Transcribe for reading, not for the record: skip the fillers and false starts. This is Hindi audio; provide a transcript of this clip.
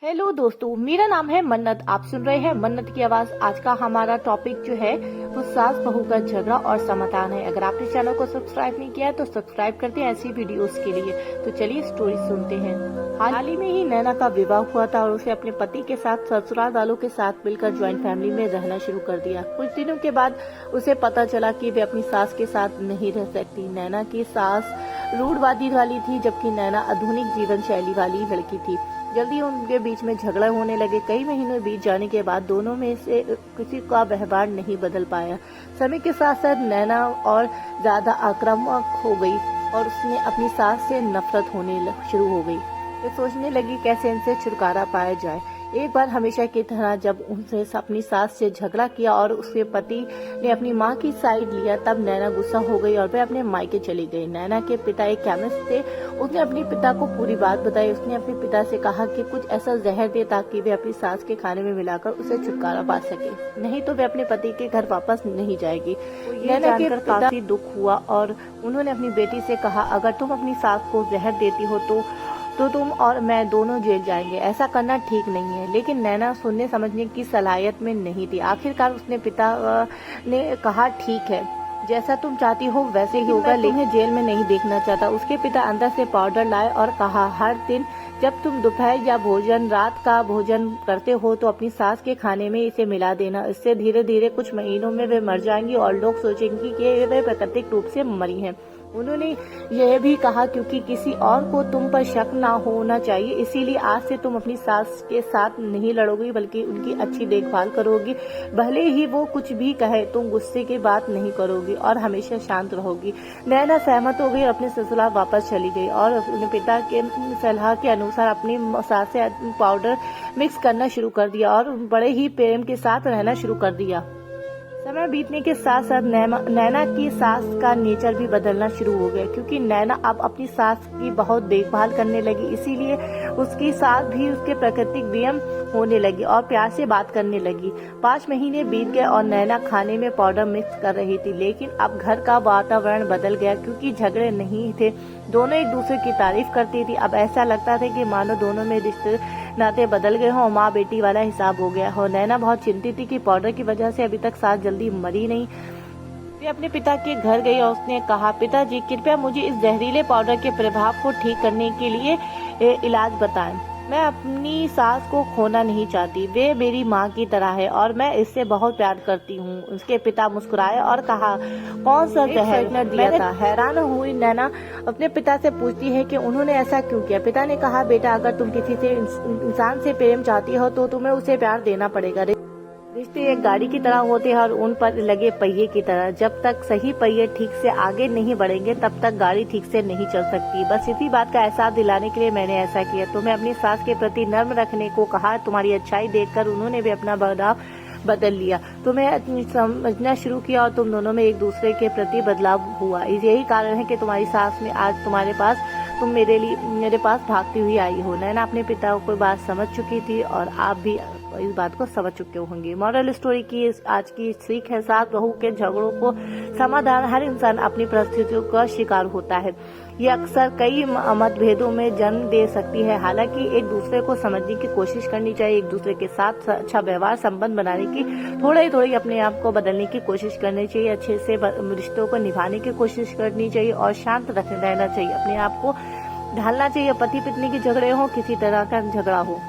हेलो दोस्तों, मेरा नाम है मन्नत। आप सुन रहे हैं मन्नत की आवाज। आज का हमारा टॉपिक जो है वो सास बहू का झगड़ा और समाधान है। अगर आपने चैनल को सब्सक्राइब नहीं किया है तो सब्सक्राइब करते हैं ऐसी वीडियोस के लिए। तो चलिए स्टोरी सुनते हैं। हाल ही में ही नैना का विवाह हुआ था और उसे अपने पति के साथ ससुराल वालों के साथ मिलकर ज्वाइंट फैमिली में रहना शुरू कर दिया। कुछ दिनों के बाद उसे पता चला कि वे अपनी सास के साथ नहीं रह सकती। नैना की सास रूढ़वादी वाली थी, जबकि नैना आधुनिक जीवन शैली वाली लड़की थी। जल्दी उनके बीच में झगड़ा होने लगे। कई महीनों बीत जाने के बाद दोनों में से किसी का व्यवहार नहीं बदल पाया। समय के साथ साथ नैना और ज्यादा आक्रामक हो गई और उसने अपनी सास से नफरत होने शुरू हो गई। वे सोचने लगी कैसे इनसे छुटकारा पाया जाए। एक बार हमेशा की तरह जब उनसे अपनी सास से झगड़ा किया और उसके पति ने अपनी मां की साइड लिया, तब नैना गुस्सा हो गई और वे अपने मायके चली गई। नैना के पिता एक केमिस्ट थे। उसने अपने पिता को पूरी बात बताई। उसने अपने पिता से कहा कि कुछ ऐसा जहर दे ताकि वे अपनी सास के खाने में मिलाकर उसे छुटकारा पा सके, नहीं तो वे अपने पति के घर वापस नहीं जाएगी। नैना के काफी दुख हुआ और उन्होंने अपनी बेटी से कहा, अगर तुम अपनी सास को जहर देती हो तो तुम और मैं दोनों जेल जाएंगे। ऐसा करना ठीक नहीं है। लेकिन नैना सुनने समझने की सलाहियत में नहीं थी। आखिरकार उसने पिता ने कहा, ठीक है, जैसा तुम चाहती हो वैसे ही होगा, लेकिन जेल में नहीं देखना चाहता। उसके पिता अंदर से पाउडर लाए और कहा, हर दिन जब तुम दोपहर या रात का भोजन करते हो तो अपनी सास के खाने में इसे मिला देना। इससे धीरे धीरे कुछ महीनों में वे मर जाएंगी और लोग सोचेंगे कि वे प्राकृतिक रूप से मरी हैं। उन्होंने यह भी कहा, क्योंकि किसी और को तुम पर शक ना होना चाहिए, इसीलिए आज से तुम अपनी सास के साथ नहीं लड़ोगी बल्कि उनकी अच्छी देखभाल करोगी। भले ही वो कुछ भी कहे, तुम गुस्से की बात नहीं करोगी और हमेशा शांत रहोगी। नैना सहमत हो गई और अपने ससुराल वापस चली गई और अपने पिता के सलाह के अनुसार अपनी सास से पाउडर मिक्स करना शुरू कर दिया और बड़े ही प्रेम के साथ रहना शुरू कर दिया। समय बीतने के साथ साथ नैना की सास का नेचर भी बदलना शुरू हो गया, क्योंकि नैना अब अपनी सास की बहुत देखभाल करने लगी। इसीलिए उसकी सास भी उसके प्राकृतिक नियम होने लगी और प्यार से बात करने लगी। 5 महीने बीत गए और नैना खाने में पाउडर मिक्स कर रही थी। लेकिन अब घर का वातावरण बदल गया, क्योंकि झगड़े नहीं थे। दोनों एक दूसरे की तारीफ करती थी। अब ऐसा लगता था कि मानो दोनों में रिश्ते नाते बदल गए हों, माँ बेटी वाला हिसाब हो गया हो। नैना बहुत चिंतित थी कि पाउडर की वजह से अभी तक सास जल्दी मरी नहीं। वे अपने पिता के घर गई और उसने कहा, पिताजी, कृपया मुझे इस जहरीले पाउडर के प्रभाव को ठीक करने के लिए इलाज बताएं। मैं अपनी सास को खोना नहीं चाहती। वे मेरी माँ की तरह है और मैं इससे बहुत प्यार करती हूँ। उसके पिता मुस्कुराए और कहा, कौन सा जहर दिया था? हैरान हुई नैना अपने पिता से पूछती है कि उन्होंने ऐसा क्यों किया। पिता ने कहा, बेटा, अगर तुम किसी से इंसान से प्रेम चाहती हो तो तुम्हें उसे प्यार देना पड़ेगा। रिश्ते एक गाड़ी की तरह होते हैं और उन पर लगे पहिए की तरह। जब तक सही पहिए ठीक से आगे नहीं बढ़ेंगे तब तक गाड़ी ठीक से नहीं चल सकती। बस इसी बात का एहसास दिलाने के लिए मैंने ऐसा किया। तुम्हें अपनी सास के प्रति नर्म रखने को कहा। तुम्हारी अच्छाई देखकर उन्होंने भी अपना बदलाव बदल लिया। तुम्हें समझना शुरू किया और तुम दोनों में एक दूसरे के प्रति बदलाव हुआ। यही कारण है कि तुम्हारी सास में आज तुम मेरे पास भागती हुई आई हो। नैना अपने पिता को बात समझ चुकी थी और आप भी इस बात को समझ चुके होंगे। मॉरल स्टोरी की आज की सीख है, सास बहू के झगड़ों को समाधान हर इंसान अपनी परिस्थितियों का शिकार होता है। ये अक्सर कई मतभेदों में जन्म दे सकती है। हालांकि एक दूसरे को समझने की कोशिश करनी चाहिए, एक दूसरे के साथ अच्छा व्यवहार संबंध बनाने की थोड़ी अपने आप को बदलने की कोशिश करनी चाहिए, अच्छे से रिश्तों को निभाने की कोशिश करनी चाहिए और शांत रहना चाहिए। अपने आप को ढालना चाहिए। पति पत्नी के झगड़े हो, किसी तरह का झगड़ा हो।